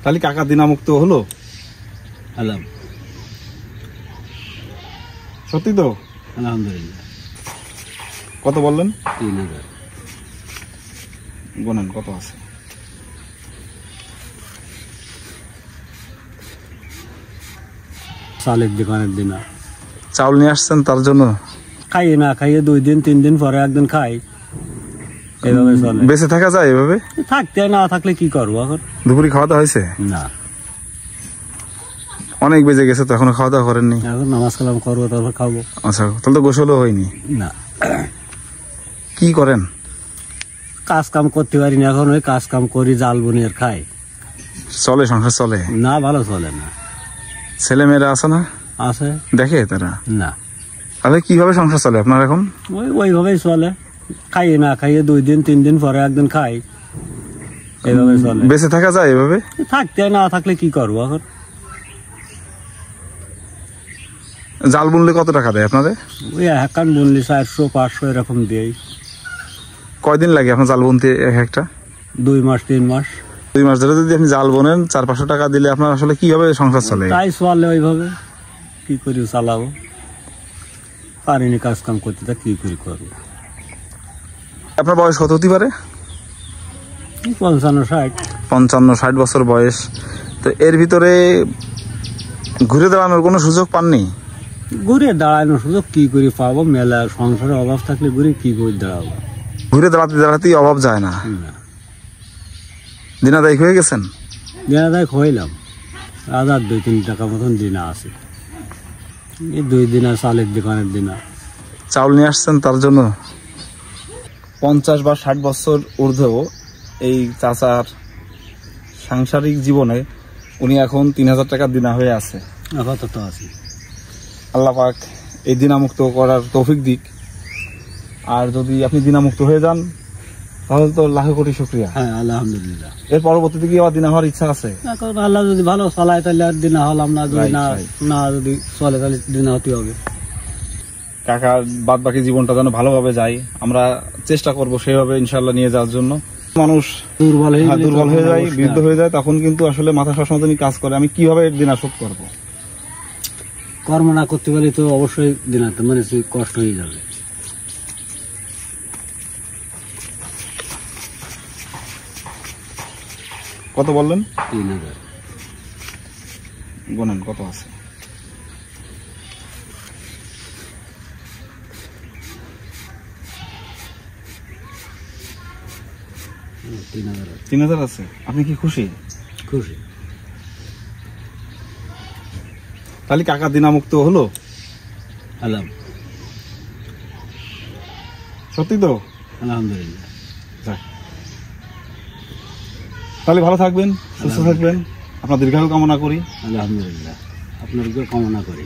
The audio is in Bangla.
তাহলে কাকা দিনামুক্ত হলো? হলাম। সত্যি তো? আলহামদুলিল্লাহ। কত বললেন? 3000। গোনেন কত আছে? চালের দোকানের দিন চাউল নিয়ে আসছেন তার জন্য? খাইয়ে না খাইয়ে 2 দিন 3 দিন পরে একদিন খাই, এভাবে চলে। বেঁচে থাকা যায় এভাবে? থাকতে না থাকলে কি করবো এখন? দুপুরে খাওয়া দাওয়া হয়েছে? না, অনেক বেজে গেছে তো এখনো খাওয়া দাওয়া করেননি? এখন নামাজ কালাম করবো তারপর খাবো। আচ্ছা, তাহলে তো গোসলও হয়নি? না। কি করেন? কাজ কাম করতে পারি না এখন, ওই কাজ কাম করি, জাল বুনিয়ে খাই। চলে সংসার চলে? না, ভালো চলে না। ছেলে মেয়েরা আছে না? আছে। দেখে তারা? না। তাহলে কিভাবে সংসার চলে আপনার এখন? ওইভাবেই চলে, খাইয়ে না খাইয়ে 2 দিন 3 দিন পরে একদিন খাই, এভাবে চলে। বেঁচে থাকা যায় এভাবে? থাকতে না থাকলে কি করবো এখন? জাল বুনলে কত টাকা দেয় আপনাদের? ওই একখান বুনলি 400-500 এরকম দিই। কয়দিন লাগে আপনার জাল বুনতে এক একটা? 2 মাস 3 মাস। 2 মাস ধরে যদি আপনি জাল বোনেন 400-500 টাকা দিলে আপনার আসলে কিভাবে সংসার চলে? তাই চলে ওইভাবে, কি করি চালাবো, পারিনি কাজ কাম করতে, তা কি করি করবো। আপনার বয়স কত হতে পারে? 55-60। 55-60 বছর বয়স। তো এর ভিতরে ঘুরে দাঁড়ানোর কোনো সুযোগ পাননি? ঘুরে দাঁড়ানোর সুযোগ কি করে পাবো? মেলা সংসারের অভাব থাকলে ঘুরে কি করে দাঁড়াবো? ঘুরে দাঁড়াতে দাঁড়াতেই অভাব যায় না? দিনাদায়ক হয়ে গেছেন? দিনাদায়ক হইলাম, হাজার 2-3 টাকা মতন দিনা আছে। এই 2 দিনা চালের দোকানের দিনা। চাউল নিয়ে আসছেন তার জন্য? 50 বা 60 বছর ঊর্ধ্ব এই চাচার সাংসারিক জীবনে উনি এখন 3000 টাকা দিনা হয়ে আছে। আপাতত আছি। আল্লাহ পাক এই দিনামুক্ত করার তৌফিক দিক। আর যদি আপনি দিনামুক্ত হয়ে যান তাহলে তো লাখ কোটি শুকরিয়া। হ্যাঁ, আলহামদুলিল্লাহ। এর পরবর্তীতে কি আবার দিনা হওয়ার ইচ্ছা আছে? এখন আল্লাহ যদি ভালো চালায় তাহলে আর দিনা হলাম না, যদি না যদি চলে তাহলে দিনা হতে হবে। কাকার বাদ বাকি জীবনটা যেন ভালোভাবে যায়, আমরা চেষ্টা করব সেভাবে ইনশাল্লাহ নিয়ে যাওয়ার জন্য। মানুষ দুর্বল হয়ে যায়, বৃদ্ধ হয়ে যায়, তখন কিন্তু আসলে মাথা সবসময় কাজ করে, আমি কিভাবে দিনা শোধ করবো। কর্ম না করতে পারলে তো অবশ্যই দিনাতে মানে কষ্ট হয়ে যাবে। কত বললেন? 3000। গোনেন কত আছে? $3000। 3000 আছে। আপনি কি খুশি? খুশি। তাহলে কাকা দিনামুক্ত হলো? হলাম। সত্যি তো? আলহামদুলিল্লাহ। তাহলে ভালো থাকবেন, সুস্থ থাকবেন, আপনার দীর্ঘায়ু কামনা করি। আলহামদুলিল্লাহ, আপনার কামনা করি।